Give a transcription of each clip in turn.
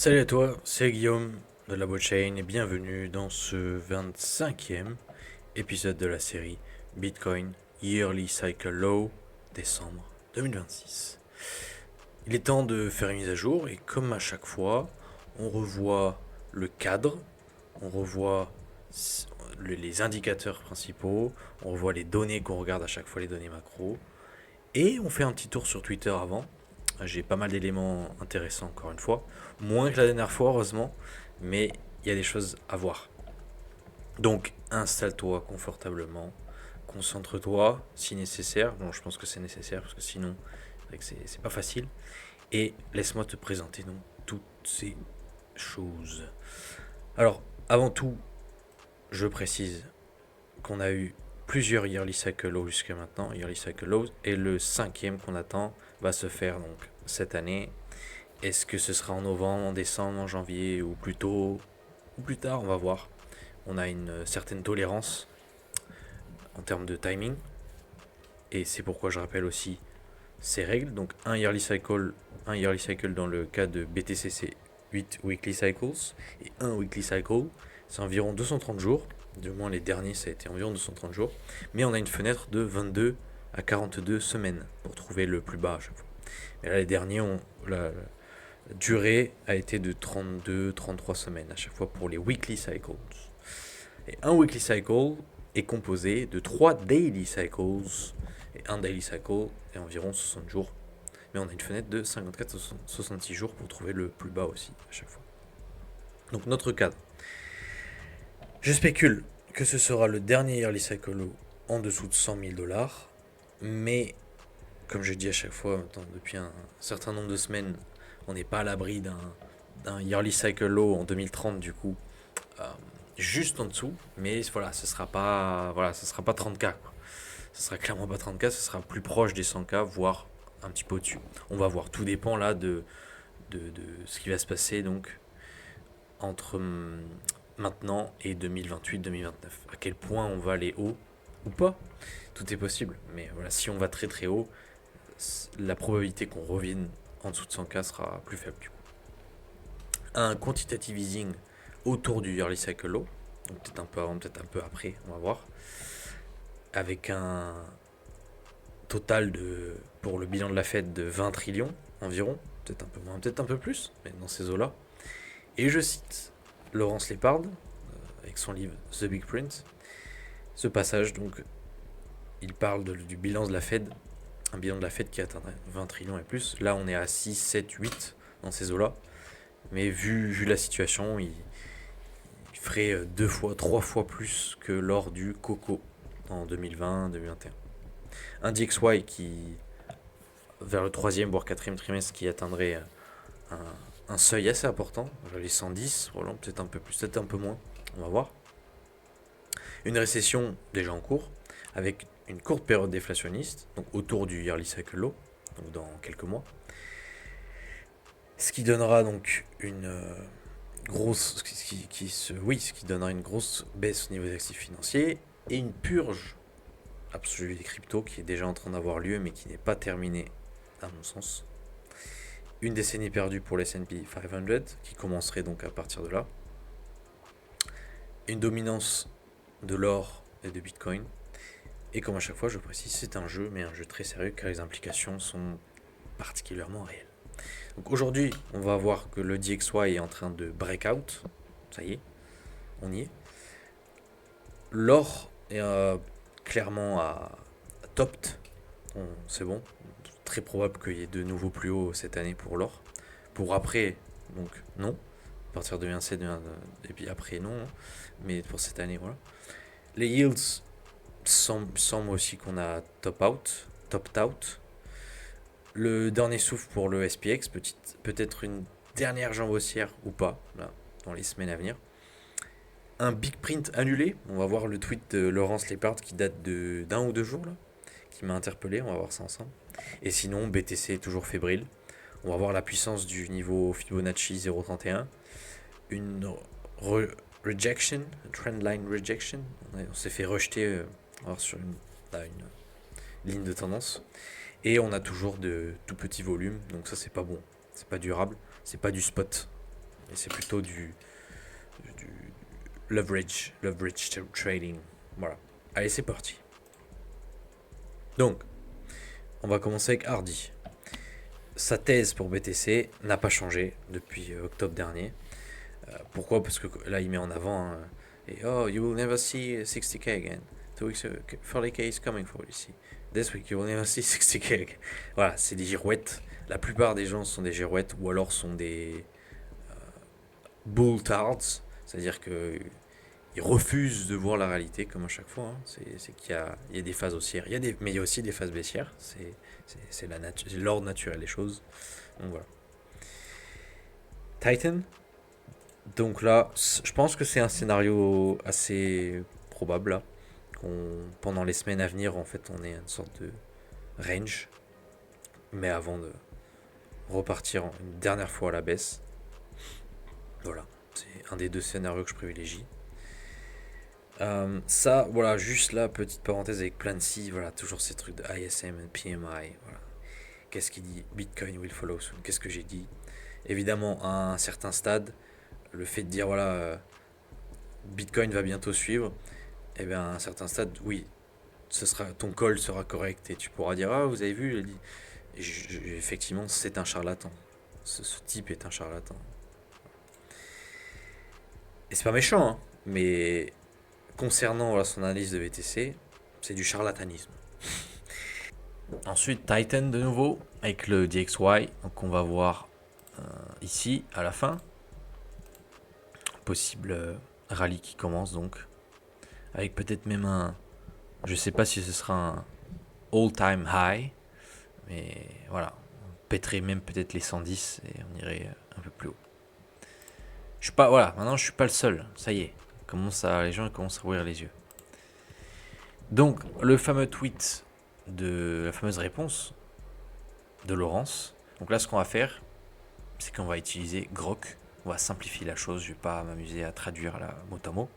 Salut à toi, c'est Guillaume de la blockchain et bienvenue dans ce 25e épisode de la série Bitcoin Yearly Cycle Low décembre 2026. Il est temps de faire une mise à jour et comme à chaque fois, on revoit le cadre, on revoit les indicateurs principaux, on revoit les données qu'on regarde à chaque fois, les données macro, et on fait un petit tour sur Twitter avant. J'ai pas mal d'éléments intéressants encore une fois. Moins que la dernière fois, heureusement. Mais il y a des choses à voir. Donc installe-toi confortablement. Concentre-toi si nécessaire. Bon, je pense que c'est nécessaire parce que sinon, c'est pas facile. Et laisse-moi te présenter donc toutes ces choses. Alors, avant tout, je précise qu'on a eu plusieurs Yearly Cycle Lows jusqu'à maintenant, Yearly Cycle Lows, et le cinquième qu'on attend va se faire donc cette année. Est-ce que ce sera en novembre, en décembre, en janvier, ou plus tôt, ou plus tard, on va voir. On a une certaine tolérance en termes de timing, et c'est pourquoi je rappelle aussi ces règles. Donc un yearly cycle dans le cas de BTC, c'est 8 weekly cycles, et un weekly cycle, c'est environ 230 jours. Du moins les derniers, ça a été environ 230 jours. Mais on a une fenêtre de 22 à 42 semaines pour trouver le plus bas à chaque fois. Mais là, les derniers, la durée a été de 32-33 semaines à chaque fois pour les weekly cycles. Et un weekly cycle est composé de 3 daily cycles. Et un daily cycle est environ 60 jours. Mais on a une fenêtre de 54-66 jours pour trouver le plus bas aussi à chaque fois. Donc notre cadre. Je spécule que ce sera le dernier yearly cycle en dessous de 100 000 dollars. Mais comme je dis à chaque fois, depuis un certain nombre de semaines, on n'est pas à l'abri d'un yearly cycle low en 2030 du coup, euh, juste en dessous. Mais voilà, ce sera pas 30K. Quoi. Ce sera clairement pas 30K, ce sera plus proche des 100K, voire un petit peu au-dessus. On va voir, tout dépend là de ce qui va se passer donc entre maintenant et 2028-2029. À quel point on va aller haut ou pas, tout est possible. Mais voilà, si on va très très haut, la probabilité qu'on revienne en dessous de 100K sera plus faible du coup. Un quantitative easing autour du yearly cycle low, donc peut-être un peu avant, peut-être un peu après, on va voir, avec un total pour le bilan de la Fed de 20 trillions environ, peut-être un peu moins, peut-être un peu plus, mais dans ces eaux-là. Et je cite Laurence Lepard, avec son livre The Big Print, ce passage, donc, il parle du bilan de la Fed, un bilan de la Fed qui atteindrait 20 trillions et plus. Là, on est à 6, 7, 8 dans ces eaux-là. Mais vu la situation, il ferait 2 fois, 3 fois plus que lors du Coco en 2020-2021. Un DXY qui, vers le troisième voire quatrième trimestre, qui atteindrait un seuil assez important, les 110, probablement peut-être un peu plus, peut-être un peu moins, on va voir. Une récession déjà en cours, avec une courte période déflationniste, donc autour du yearly cycle low, donc dans quelques mois. Ce qui donnera donc une grosse, ce qui donnera une grosse baisse au niveau des actifs financiers et une purge absolue des cryptos qui est déjà en train d'avoir lieu mais qui n'est pas terminée à mon sens. Une décennie perdue pour l'S&P 500 qui commencerait donc à partir de là. Une dominance de l'or et de Bitcoin. Et comme à chaque fois, je précise, c'est un jeu, mais un jeu très sérieux car les implications sont particulièrement réelles. Donc aujourd'hui, on va voir que le DXY est en train de breakout. Ça y est, on y est. L'or est clairement à topped. C'est bon. Très probable qu'il y ait de nouveaux plus hauts cette année pour l'or. Pour après, donc non. À partir de 1,7, et puis après non. Mais pour cette année, voilà. Les yields semble aussi qu'on a topped out. Le dernier souffle pour le SPX, peut-être une dernière jambe haussière ou pas, là, dans les semaines à venir. Un big print annulé, on va voir le tweet de Laurence Lepard qui date d'un ou deux jours, là, qui m'a interpellé, on va voir ça ensemble. Et sinon, BTC est toujours fébrile. On va voir la puissance du niveau Fibonacci 0,31. Une rejection, trendline rejection. On s'est fait rejeter sur une ligne de tendance. Et on a toujours de tout petits volumes, donc ça c'est pas bon, c'est pas durable, c'est pas du spot. Et c'est plutôt du leverage trading. Voilà. Allez, c'est parti. Donc, on va commencer avec Hardy. Sa thèse pour BTC n'a pas changé depuis octobre dernier. Pourquoi? Parce que là, il met en avant oh, you will never see 60k again. 2 weeks ago, 40k is coming for you. See. This week, you will never see 60k again. Voilà, c'est des girouettes. La plupart des gens sont des girouettes ou alors sont des bull tards, c'est-à-dire que ils refusent de voir la réalité comme à chaque fois. Hein. C'est qu'il y a des phases haussières, mais il y a aussi des phases baissières. C'est l'ordre naturel des choses. Donc voilà. Titan. Donc là, je pense que c'est un scénario assez probable là. Pendant les semaines à venir, en fait, on est une sorte de range, mais avant de repartir une dernière fois à la baisse. Voilà, c'est un des deux scénarios que je privilégie. Ça, voilà, juste là, petite parenthèse avec Plancy, voilà, toujours ces trucs de ISM et PMI, voilà. Qu'est-ce qu'il dit? Bitcoin will follow soon. Qu'est-ce que j'ai dit? Évidemment, à un certain stade, le fait de dire, voilà, Bitcoin va bientôt suivre, et bien à un certain stade, oui, ton call sera correct et tu pourras dire, ah, vous avez vu, il dit. Effectivement, c'est un charlatan. Ce type est un charlatan. Et c'est pas méchant, hein, mais concernant son analyse de BTC, c'est du charlatanisme. Ensuite, Titan de nouveau, avec le DXY. Donc on va voir ici, à la fin. Possible rallye qui commence donc. Avec peut-être même un... Je sais pas si ce sera un all-time high. Mais voilà, on pèterait même peut-être les 110 et on irait un peu plus haut. Je suis pas... Voilà, maintenant je suis pas le seul. Ça y est, les gens commencent à ouvrir les yeux. Donc, le fameux tweet de la fameuse réponse de Laurence. Donc là, ce qu'on va faire, c'est qu'on va utiliser Grok. On va simplifier la chose, je vais pas m'amuser à traduire la mot à mot.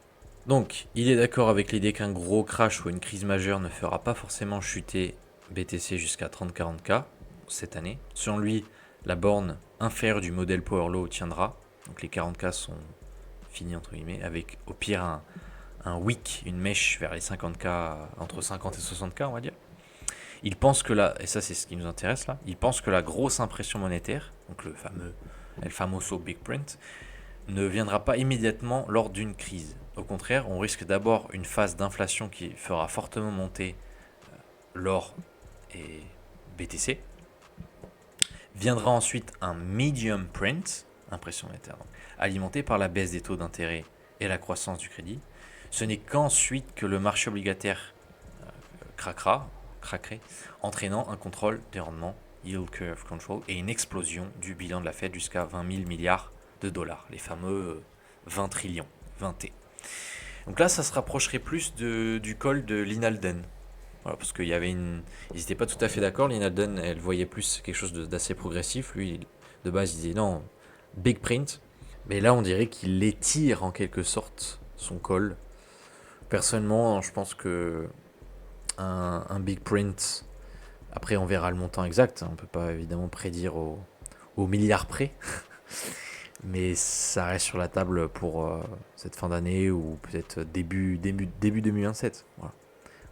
Donc, il est d'accord avec l'idée qu'un gros crash ou une crise majeure ne fera pas forcément chuter BTC jusqu'à 30-40K cette année. Selon lui, la borne inférieure du modèle Power Law tiendra. Donc les 40K sont finis entre guillemets, avec au pire un wick, une mèche vers les 50K, entre 50 et 60K on va dire. Il pense que et ça c'est ce qui nous intéresse là, il pense que la grosse impression monétaire, donc le famoso big print, ne viendra pas immédiatement lors d'une crise. Au contraire, on risque d'abord une phase d'inflation qui fera fortement monter l'or et BTC. Viendra ensuite un medium print, impression monétaire, donc, alimenté par la baisse des taux d'intérêt et la croissance du crédit. Ce n'est qu'ensuite que le marché obligataire craquerait, entraînant un contrôle des rendements, yield curve control, et une explosion du bilan de la Fed jusqu'à 20 000 milliards de dollars, les fameux 20 trillions, 20T. Donc là, ça se rapprocherait plus du call de Linalden. Voilà, parce qu'il y avait ils n'étaient pas tout à fait d'accord. Linalden, elle voyait plus quelque chose d'assez progressif. Lui, de base, il disait non, big print. Mais là, on dirait qu'il étire en quelque sorte son call. Personnellement, je pense que un big print, après on verra le montant exact. On ne peut pas évidemment prédire au milliard près. Mais ça reste sur la table pour cette fin d'année ou peut-être début 2027. Voilà.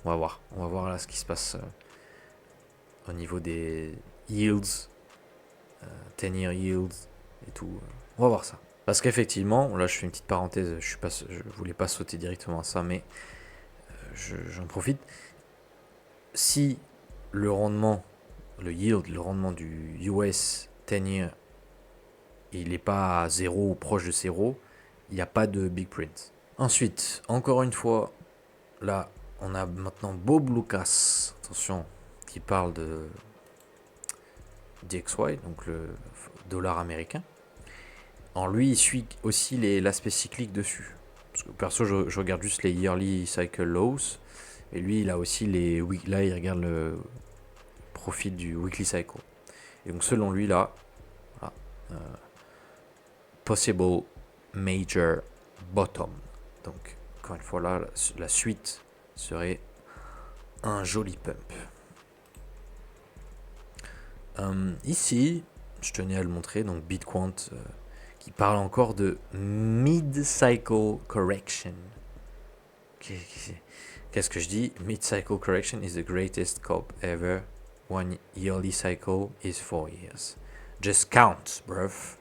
On va voir là ce qui se passe au niveau des yields, 10-year yields et tout. On va voir ça. Parce qu'effectivement, là je fais une petite parenthèse, je voulais pas sauter directement à ça, mais j'en profite. Si le rendement, le yield, le rendement du US 10-year, il n'est pas à 0 ou proche de 0, il n'y a pas de big print. Ensuite, encore une fois, là, on a maintenant Bob Lucas, attention, qui parle de DXY, donc le dollar américain. En lui, il suit aussi l'aspect cyclique dessus. Parce que perso, je regarde juste les yearly cycle lows. Et lui, il a aussi là, il regarde le profil du weekly cycle. Et donc, selon lui, là, voilà, possible major bottom. Donc, encore une fois, là, la suite serait un joli pump. Ici, je tenais à le montrer, donc Bitquant qui parle encore de mid-cycle correction. Qu'est-ce que je dis? Mid-cycle correction is the greatest cop ever. One yearly cycle is 4 years. Just count, bruv.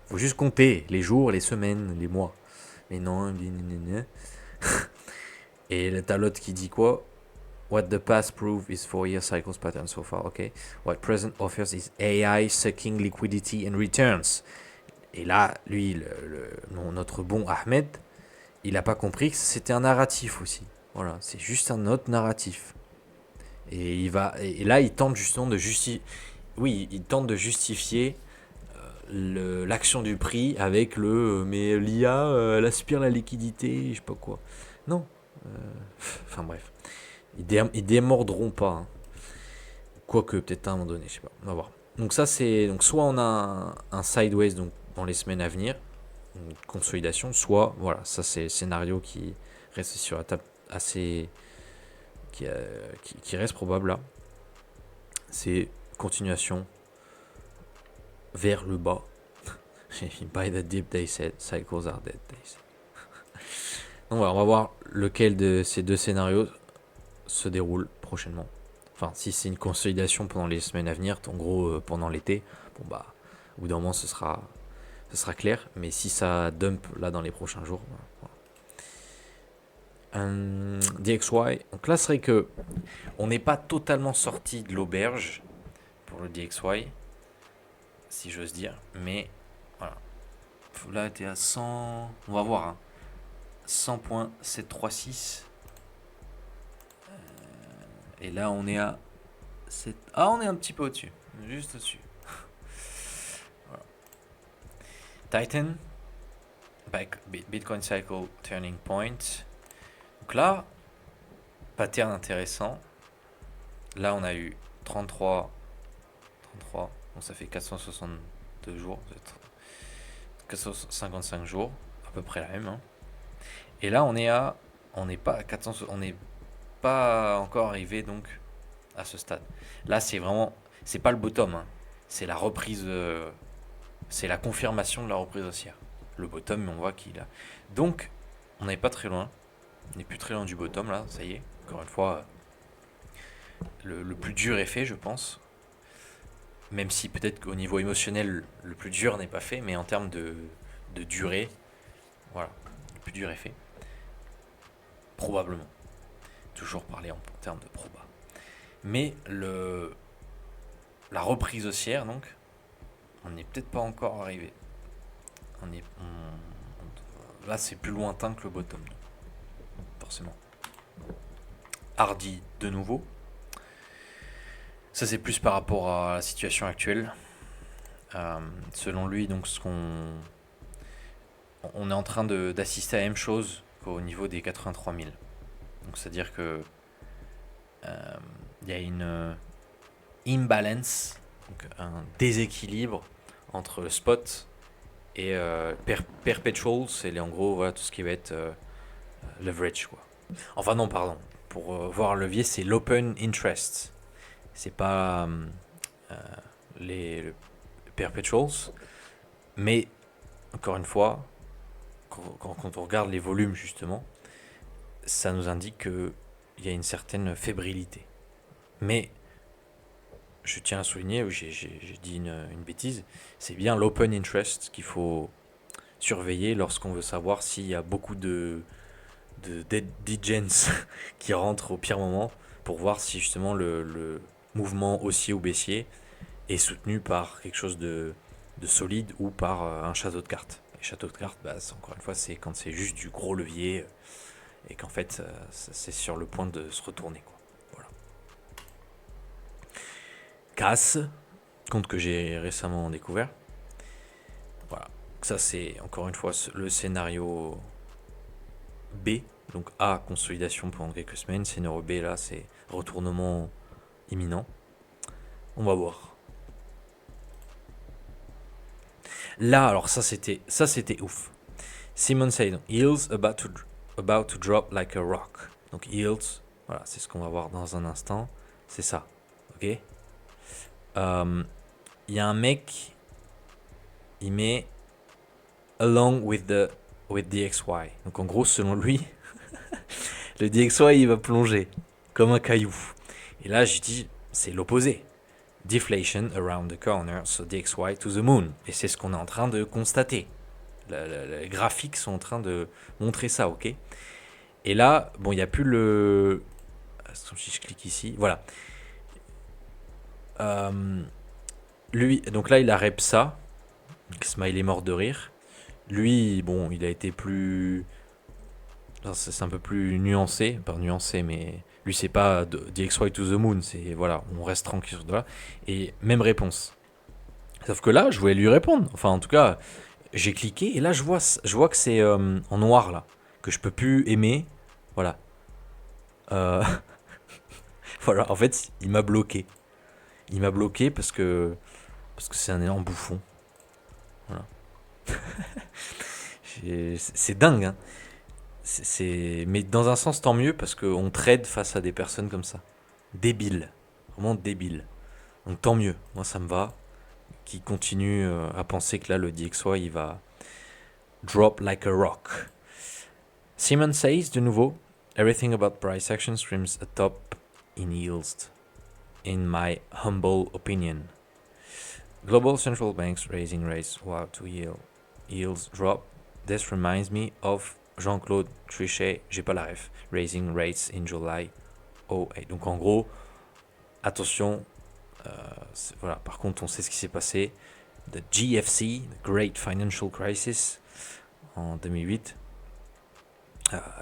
Faut juste compter les jours, les semaines, les mois. Mais non, et t'as l'autre qui dit quoi? What the past proved is 4-year cycles pattern so far, okay? What present offers is AI sucking liquidity and returns. Et là, lui, notre bon Ahmed, il n'a pas compris que c'était un narratif aussi. Voilà, c'est juste un autre narratif. Et là, il tente justement de justifier. Oui, il tente de justifier l'action du prix avec mais l'IA, elle aspire la liquidité, je sais pas quoi. Non. Enfin bref. Ils démordront pas. Hein. Quoique, peut-être à un moment donné, je sais pas. On va voir. Donc ça, c'est. Donc soit on a un sideways donc, dans les semaines à venir, une consolidation, soit, voilà, ça c'est le scénario qui reste sur la table assez. Qui reste probable là. C'est continuation vers le bas. By the dip, they said, cycles are dead, they said. Donc voilà, on va voir lequel de ces deux scénarios se déroule prochainement. Enfin, si c'est une consolidation pendant les semaines à venir, en gros pendant l'été, bon bah, au bout d'un moment ce sera clair. Mais si ça dump là dans les prochains jours, voilà. DXY, donc là c'est vrai que on n'est pas totalement sorti de l'auberge pour le DXY, si j'ose dire, mais voilà. Là t'es à 100, on va voir, hein. 100.736. Et là on est à 7. Ah, on est un petit peu au-dessus, juste au-dessus. Voilà. Titan, Bitcoin Cycle Turning Point. Donc là, pattern intéressant. Là, on a eu 33, donc ça fait 462 jours, 455 jours, à peu près la même. Hein. Et là, on n'est pas à 400, on n'est pas encore arrivé donc à ce stade. Là, c'est pas le bottom, hein. C'est la reprise, c'est la confirmation de la reprise haussière. Le bottom, on voit qu'il a. Donc, on n'est pas très loin. On n'est plus très loin du bottom là, ça y est. Encore une fois, le plus dur est fait, je pense. Même si peut-être qu'au niveau émotionnel, le plus dur n'est pas fait, mais en termes de durée, voilà, le plus dur est fait. Probablement. Toujours parler en termes de proba. Mais la reprise haussière, donc, on n'est peut-être pas encore arrivé. Là, c'est plus lointain que le bottom. Forcément. Hardy de nouveau. Ça, c'est plus par rapport à la situation actuelle. Selon lui, donc, on est en train d'assister à la même chose qu'au niveau des 83 000. Donc, c'est-à-dire que il y a une imbalance, donc un déséquilibre entre le spot et perpetual, c'est en gros voilà, tout ce qui va être leverage. Quoi. Enfin non, pardon. Pour voir le levier, c'est l'open interest. C'est pas les perpetuals. Mais, encore une fois, quand on regarde les volumes justement, ça nous indique qu'il y a une certaine fébrilité. Mais, je tiens à souligner, j'ai dit une bêtise, c'est bien l'open interest qu'il faut surveiller lorsqu'on veut savoir s'il y a beaucoup de degens qui rentrent au pire moment pour voir si justement le mouvement haussier ou baissier est soutenu par quelque chose de solide ou par un château de cartes. Et château de cartes, bah, encore une fois, c'est quand c'est juste du gros levier et qu'en fait, c'est sur le point de se retourner. Quoi. Voilà. Casse, compte que j'ai récemment découvert. Voilà. Ça, c'est encore une fois le scénario B. Donc A, consolidation pendant quelques semaines. Scénario B, là, c'est retournement imminent. On va voir. Là, alors ça c'était ouf. Simon said, yields about to drop like a rock. Donc yields, voilà, c'est ce qu'on va voir dans un instant. C'est ça, ok. Il y a un mec, il met along with the XY. Donc en gros, selon lui, le DXY il va plonger comme un caillou. Et là, je dis, c'est l'opposé. Deflation around the corner, so DXY to the moon. Et c'est ce qu'on est en train de constater. Les graphiques sont en train de montrer ça, ok? Et là, bon, il n'y a plus le... Si je clique ici, voilà. Lui, donc là, il a rep ça. Smiley mort de rire. Lui, bon, il a été plus... C'est un peu plus nuancé. Pas nuancé, mais... Lui, c'est pas DXY to the moon. C'est, voilà, on reste tranquille sur là. Et même réponse. Sauf que là, je voulais lui répondre. Enfin, en tout cas, j'ai cliqué. Et là, je vois que c'est en noir, là. Que je peux plus aimer. Voilà. Voilà, en fait, il m'a bloqué. Il m'a bloqué parce que c'est un énorme bouffon. Voilà. C'est dingue, hein. Mais dans un sens, tant mieux parce qu'on trade face à des personnes comme ça. Débiles. Vraiment débiles. Donc tant mieux. Moi, ça me va. Qui continue à penser que là, le DXY, il va drop like a rock. Simon says, de nouveau, everything about price action screams a top in yields, in my humble opinion. Global central banks raising rates while to yields drop. This reminds me of Jean-Claude Trichet, j'ai pas la ref, raising rates in July 08. Donc en gros, attention, voilà. Par contre, on sait ce qui s'est passé. The GFC, the Great Financial Crisis, en 2008.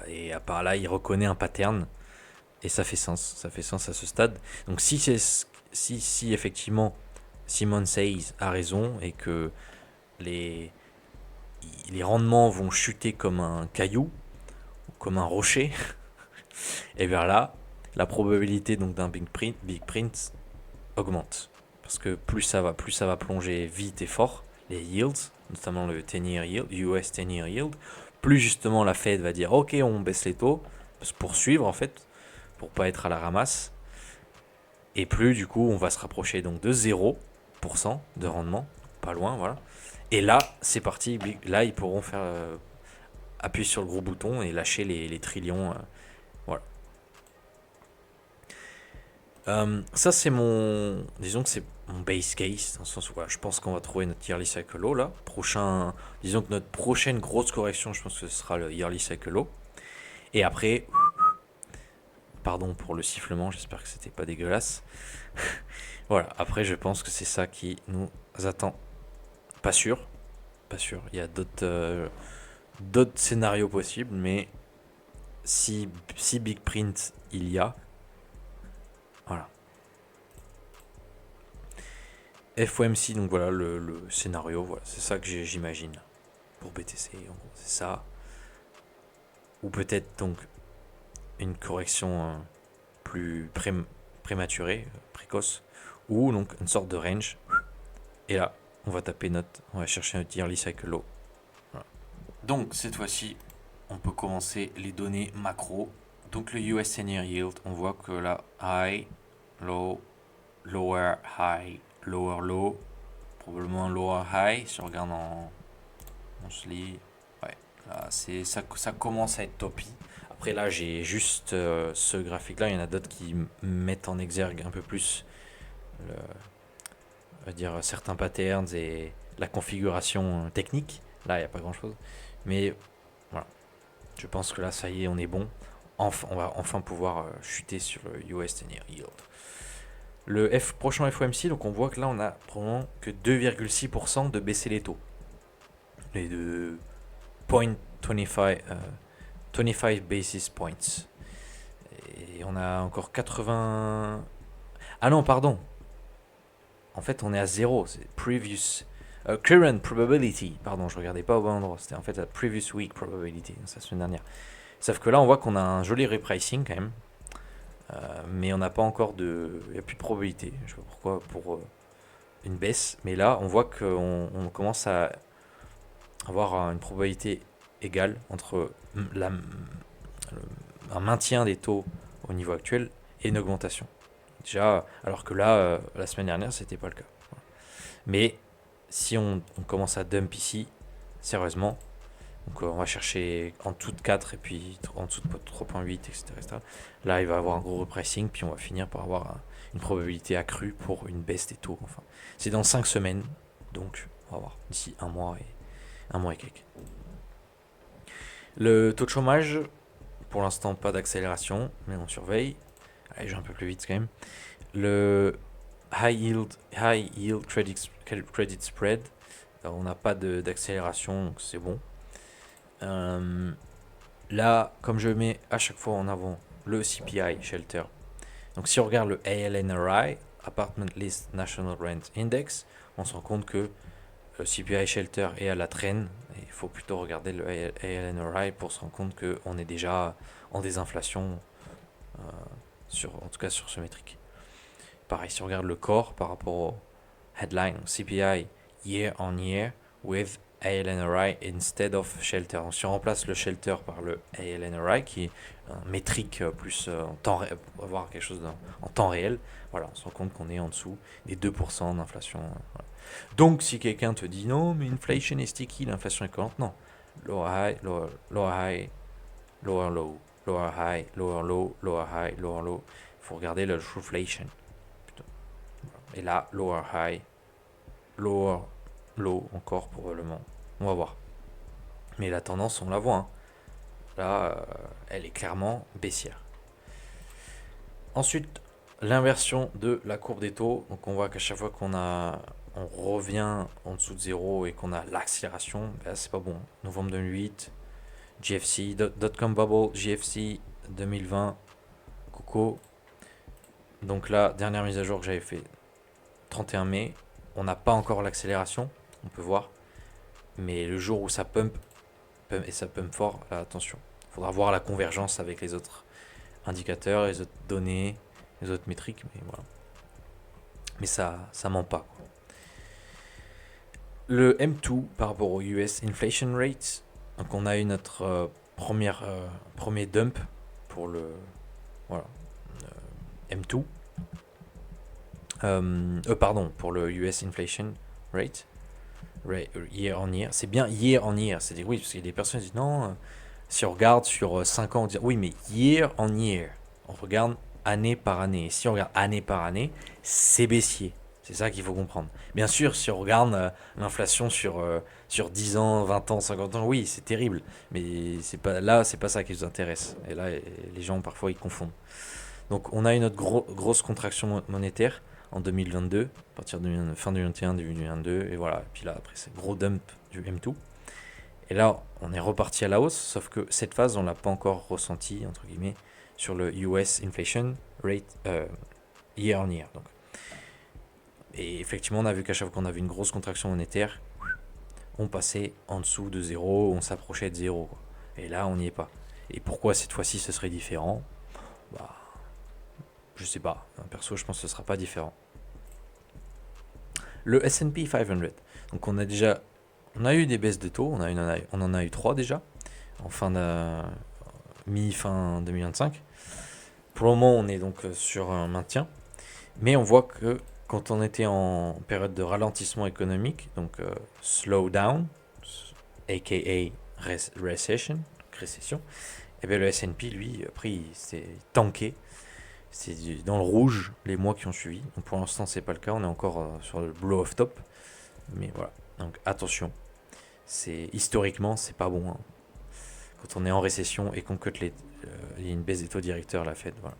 Et à part là, il reconnaît un pattern. Et ça fait sens à ce stade. Donc si effectivement Simon Says a raison et que les rendements vont chuter comme un caillou, comme un rocher, et bien là, la probabilité donc d'un big print augmente. Parce que plus ça va plonger vite et fort, les yields, notamment le 10-year yield, US 10-year yield, plus justement la Fed va dire ok, on baisse les taux, pour suivre en fait, pour pas être à la ramasse, et plus du coup on va se rapprocher donc de 0% de rendement, pas loin, voilà. Et là, c'est parti, là ils pourront faire appuyer sur le gros bouton et lâcher les trillions, voilà. Ça c'est disons que c'est mon base case, dans le sens où voilà, je pense qu'on va trouver notre yearly cycle low là. Disons que notre prochaine grosse correction, je pense que ce sera le yearly cycle low. Et après, pardon pour le sifflement, j'espère que c'était pas dégueulasse. Voilà, après je pense que c'est ça qui nous attend. Pas sûr. Il y a d'autres scénarios possibles, mais si big print il y a, voilà. FOMC, donc voilà le scénario, voilà, c'est ça que j'imagine pour BTC, en gros, c'est ça. Ou peut-être donc une correction plus prématurée, précoce, ou donc une sorte de range. Et là, on va on va chercher un yearly cycle low. Voilà. Donc cette fois-ci, on peut commencer les données macro. Donc le US 10-year yield, on voit que là, high, low, lower, high, lower, low, probablement lower, high, si on regarde on se lit, ouais, là, ça commence à être toppy. Après là, j'ai juste ce graphique-là, il y en a d'autres qui mettent en exergue un peu plus on va dire certains patterns et la configuration technique. Là, il n'y a pas grand-chose. Mais voilà, je pense que là, ça y est, on est bon. On va enfin pouvoir chuter sur le US 10-year yield. Le prochain FOMC, donc on voit que là, on a probablement que 2,6% de baisser les taux. Les de 25 basis points. Et on a encore 80... Ah non, pardon. En fait, on est à 0. C'est current probability. Pardon, je regardais pas au bon endroit. C'était en fait la previous week probability, la semaine dernière. Sauf que là, on voit qu'on a un joli repricing quand même. Mais on n'a pas encore il n'y a plus de probabilité. Je sais pas pourquoi, pour une baisse. Mais là, on voit qu'on commence à avoir une probabilité égale entre un maintien des taux au niveau actuel et une augmentation. Déjà, alors que là, la semaine dernière, c'était pas le cas. Mais si on commence à dump ici, sérieusement. Donc on va chercher en dessous de 4 et puis en dessous de 3.8, etc., etc. Là, il va y avoir un gros repricing, puis on va finir par avoir une probabilité accrue pour une baisse des taux. Enfin, c'est dans 5 semaines, donc on va voir d'ici un mois et quelques. Le taux de chômage, pour l'instant, pas d'accélération, mais on surveille. Allez, je vais un peu plus vite quand même. Le high yield credit spread, alors, on n'a pas d'accélération, donc c'est bon. Là, comme je mets à chaque fois en avant le CPI Shelter, donc si on regarde le ALNRI, Apartment List National Rent Index, on se rend compte que le CPI Shelter est à la traîne. Il faut plutôt regarder le ALNRI pour se rendre compte qu'on est déjà en désinflation, en tout cas sur ce métrique. Pareil, si on regarde le core par rapport au headline CPI year on year with ALNRI instead of shelter. Donc, si on remplace le shelter par le ALNRI, qui est un métrique plus en temps réel, pour avoir quelque chose en temps réel, voilà, on se rend compte qu'on est en dessous des 2% d'inflation. Voilà. Donc, si quelqu'un te dit non, mais inflation est sticky, l'inflation est collante, non. Lower high, lower high, lower low, lower high, lower low, lower high, lower low. Il faut regarder le trueflation. Et là, lower high, lower low encore probablement. On va voir. Mais la tendance, on la voit. Hein. Là, elle est clairement baissière. Ensuite, l'inversion de la courbe des taux. Donc on voit qu'à chaque fois on revient en dessous de zéro et qu'on a l'accélération, ben, c'est pas bon. Novembre 2008, GFC, dot-com bubble, GFC 2020, Coco. Donc là, dernière mise à jour que j'avais fait 31 mai, on n'a pas encore l'accélération, on peut voir. Mais le jour où ça pump, et ça pump fort, là, attention. Il faudra voir la convergence avec les autres indicateurs, les autres données, les autres métriques, mais voilà. Mais ça ment pas. Quoi. Le M2 par rapport au US Inflation Rate, donc on a eu notre premier dump pour le voilà, M2. Pardon, pour le US Inflation Rate. Year on year. C'est bien year on year. C'est-à-dire, oui, parce qu'il y a des personnes qui disent non, si on regarde sur 5 ans, on dit oui, mais year on year. On regarde année par année. Et si on regarde année par année, c'est baissier. C'est ça qu'il faut comprendre. Bien sûr, si on regarde l'inflation sur 10 ans, 20 ans, 50 ans, oui, c'est terrible. Mais c'est pas ça qui nous intéresse. Et là, les gens, parfois, ils confondent. Donc, on a une autre grosse contraction monétaire en 2022, à partir de fin 2021, début 2022, et voilà. Et puis là, après, c'est gros dump du M2. Et là, on est reparti à la hausse, sauf que cette phase, on l'a pas encore ressenti, entre guillemets, sur le US Inflation Rate year on year. Donc. Et effectivement, on a vu qu'à chaque fois qu'on avait une grosse contraction monétaire, on passait en dessous de zéro, on s'approchait de zéro. Quoi. Et là, on n'y est pas. Et pourquoi cette fois-ci ce serait différent? Bah, je sais pas. Perso, je pense que ce sera pas différent. Le S&P 500. Donc on a eu des baisses de taux, on en a eu 3 déjà, en mi-fin 2025. Pour le moment, on est donc sur un maintien, mais on voit que quand on était en période de ralentissement économique, donc slowdown, aka récession, et bien le S&P, lui, après, il s'est tanké. C'est dans le rouge les mois qui ont suivi. Donc pour l'instant, c'est pas le cas. On est encore sur le blow-off top. Mais voilà. Donc attention. Historiquement, c'est pas bon. Hein. Quand on est en récession et qu'on cut il y a une baisse des taux directeurs, la Fed. Voilà.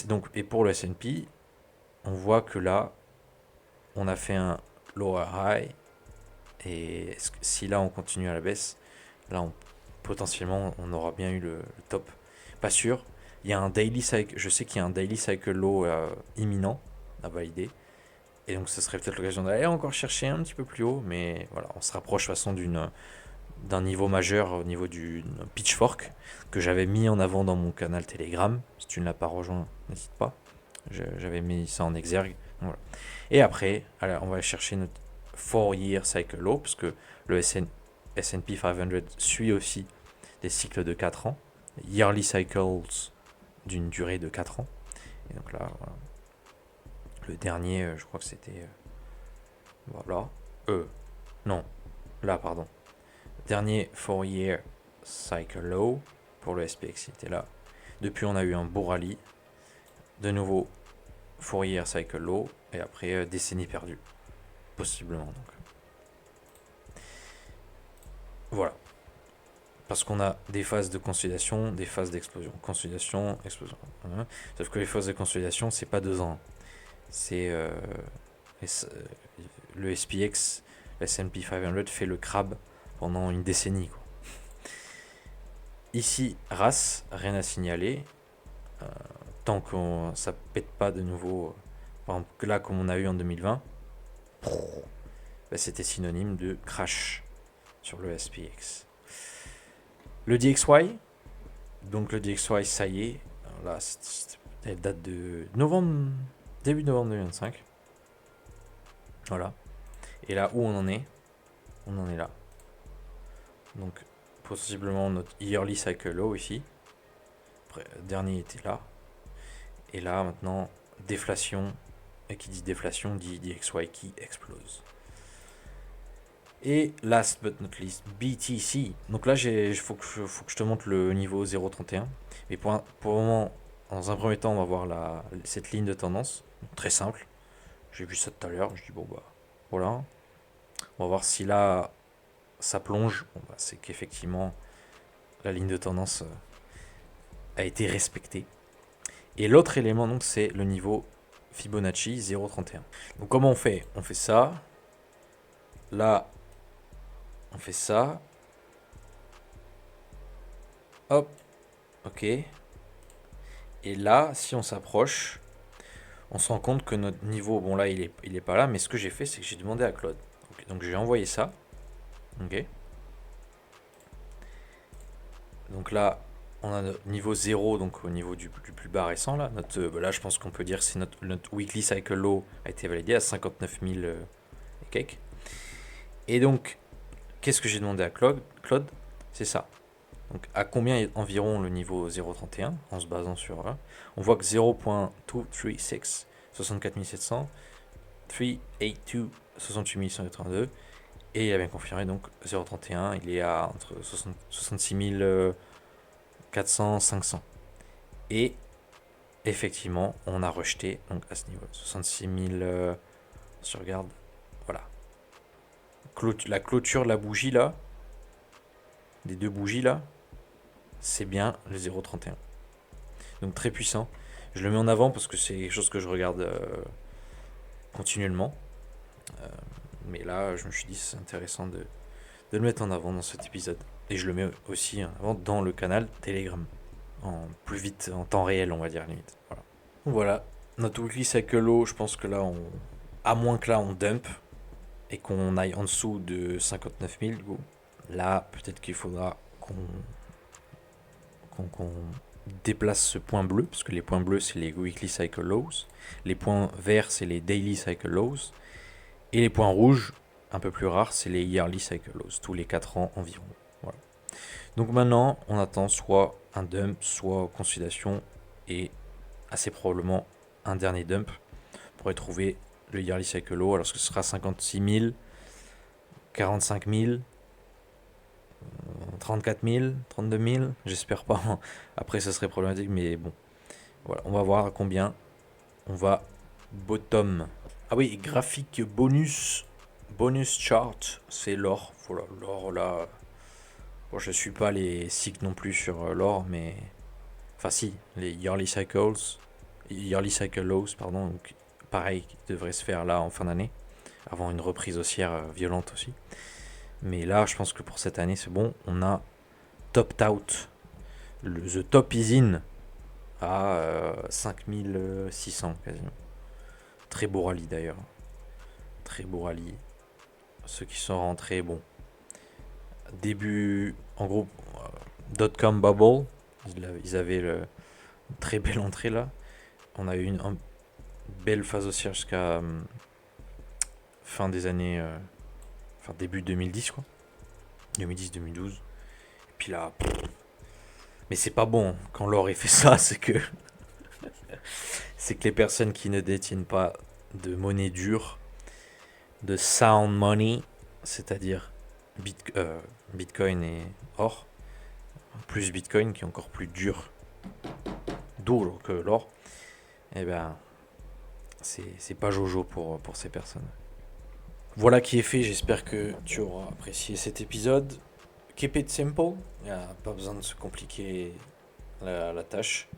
Donc, et pour le S&P, on voit que là, on a fait un lower high. Et si là, on continue à la baisse, là, potentiellement, on aura bien eu le top. Pas sûr. Il y a un daily cycle, je sais qu'il y a un daily cycle low imminent à valider. Et donc, ce serait peut-être l'occasion d'aller encore chercher un petit peu plus haut. Mais voilà, on se rapproche de toute façon d'un niveau majeur au niveau du pitchfork que j'avais mis en avant dans mon canal Telegram. Si tu ne l'as pas rejoint, n'hésite pas. J'avais mis ça en exergue. Voilà. Et après, alors, on va chercher notre 4-year cycle low parce que le S&P 500 suit aussi des cycles de 4 ans, yearly cycles d'une durée de 4 ans. Et donc là, voilà. Le dernier, je crois que c'était Voilà. Non. Là, pardon. Dernier Fourier Cycle Low pour le SPX, il était là. Depuis, on a eu un beau rallye. De nouveau, Fourier Cycle Low. Et après, décennie perdue. Possiblement, donc. Voilà. Parce qu'on a des phases de consolidation, des phases d'explosion. Consolidation, explosion. Sauf que les phases de consolidation, c'est pas 2 ans. C'est le SPX, le S&P 500 fait le crabe pendant une décennie, quoi. Ici, RAS, rien à signaler. Tant que ça pète pas de nouveau, par exemple, là, comme on a eu en 2020, bah, c'était synonyme de crash sur le SPX. Le DXY, donc le DXY, ça y est, là, elle date de novembre, début novembre 2025. Voilà. Et là, où on en est? On en est là. Donc, possiblement notre yearly cycle low ici. Après, le dernier était là. Et là, maintenant, déflation. Et qui dit déflation dit DXY qui explose. Et last but not least, BTC. Donc là, faut que je te montre le niveau 0.31. Mais pour le moment, dans un premier temps, on va voir cette ligne de tendance. Très simple. J'ai vu ça tout à l'heure. Je dis, bon, bah, voilà. On va voir si là, ça plonge. Bon, bah, c'est qu'effectivement, la ligne de tendance a été respectée. Et l'autre élément, donc, c'est le niveau Fibonacci 0.31. Donc, comment on fait? On fait ça. Là, on fait ça. Hop. Ok. Et là, si on s'approche, on se rend compte que notre niveau, bon là, il est pas là, mais ce que j'ai fait, c'est que j'ai demandé à Claude. Okay, donc j'ai envoyé ça. Ok. Donc là, on a notre niveau 0, donc au niveau du plus bas récent. Là, là je pense qu'on peut dire que notre weekly cycle low a été validé à 59 000 et quelques. Et donc, qu'est-ce que j'ai demandé à Claude? C'est ça. Donc, à combien est environ le niveau 0.31 en se basant sur là? On voit que 0.236, 64 700, 382, 68 182. Et il a bien confirmé, donc 0.31, il est à entre 66 400, 500. Et effectivement, on a rejeté donc à ce niveau 66 000. Si on regarde, voilà. La clôture de la bougie là, des deux bougies là, c'est bien le 0.31. Donc très puissant. Je le mets en avant parce que c'est quelque chose que je regarde continuellement. Mais là, je me suis dit c'est intéressant de le mettre en avant dans cet épisode. Et je le mets aussi en avant dans le canal Telegram. En plus vite, en temps réel, on va dire, limite. Voilà. Notre weekly cycle low, je pense que là, à moins que là, on dump et qu'on aille en dessous de 59 000, du coup, là, peut-être qu'il faudra qu'on déplace ce point bleu, parce que les points bleus, c'est les weekly cycle lows. Les points verts, c'est les daily cycle lows. Et les points rouges, un peu plus rares, c'est les yearly cycle lows, tous les 4 ans environ. Voilà. Donc maintenant, on attend soit un dump, soit consolidation, et assez probablement un dernier dump pour retrouver le yearly cycle low, alors que ce sera 56 000, 45 000, 34 000, 32 000, j'espère pas. Après, ça serait problématique, mais bon. Voilà, on va voir à combien on va bottom. Ah oui, graphique bonus chart, c'est l'or. Voilà, l'or là. Bon, je suis pas les cycles non plus sur l'or, mais. Enfin, si, les yearly cycle lows, pardon. Donc, pareil, qui devrait se faire là en fin d'année, avant une reprise haussière violente aussi. Mais là, je pense que pour cette année, c'est bon. On a topped out. The top is in à 5600 quasiment. Très beau rallye d'ailleurs. Très beau rallye. Ceux qui sont rentrés, bon. Début, en gros, dot-com bubble. Ils avaient une très belle entrée là. On a eu une belle phase haussière jusqu'à fin des années. Enfin, début 2010 quoi. 2010-2012. Et puis là. Mais c'est pas bon. Quand l'or fait ça, c'est que. C'est que les personnes qui ne détiennent pas de monnaie dure de sound money, c'est-à-dire Bitcoin et or, plus Bitcoin qui est encore plus dur que l'or, et ben c'est pas jojo pour ces personnes. Voilà qui est fait, j'espère que tu auras apprécié cet épisode. Keep it simple, il n'y a pas besoin de se compliquer la tâche.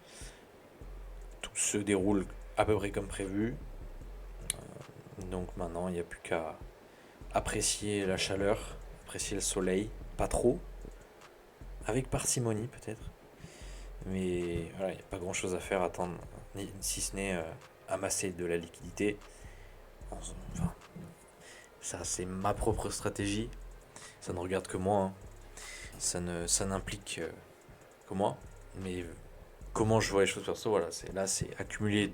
Tout se déroule à peu près comme prévu. Donc maintenant, il n'y a plus qu'à apprécier la chaleur, apprécier le soleil, pas trop, avec parcimonie peut-être. Mais voilà, il n'y a pas grand-chose à faire, attendre, si ce n'est amasser de la liquidité. Enfin, ça c'est ma propre stratégie, ça ne regarde que moi, hein. Ça n'implique que moi, mais comment je vois les choses perso, voilà, c'est accumuler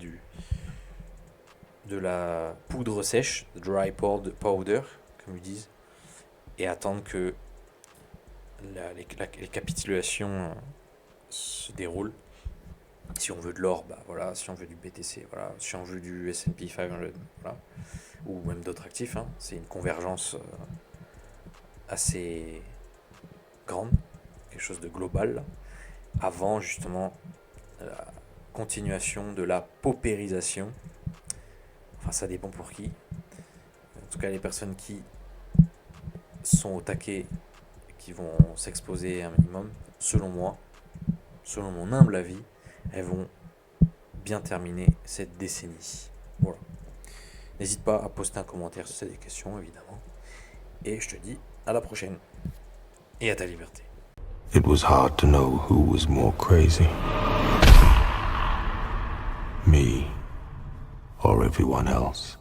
de la poudre sèche, dry powder, comme ils disent, et attendre que les capitulations se déroulent. Si on veut de l'or, bah voilà, si on veut du BTC, voilà, si on veut du S&P 500, voilà, ou même d'autres actifs, hein, c'est une convergence assez grande, quelque chose de global, avant justement la continuation de la paupérisation. Enfin, ça dépend pour qui. En tout cas, les personnes qui sont au taquet, qui vont s'exposer un minimum, selon moi, selon mon humble avis, elles vont bien terminer cette décennie. Voilà. N'hésite pas à poster un commentaire si tu as des questions, évidemment. Et je te dis à la prochaine. Et à ta liberté. It was hard to know who was more crazy, me or everyone else.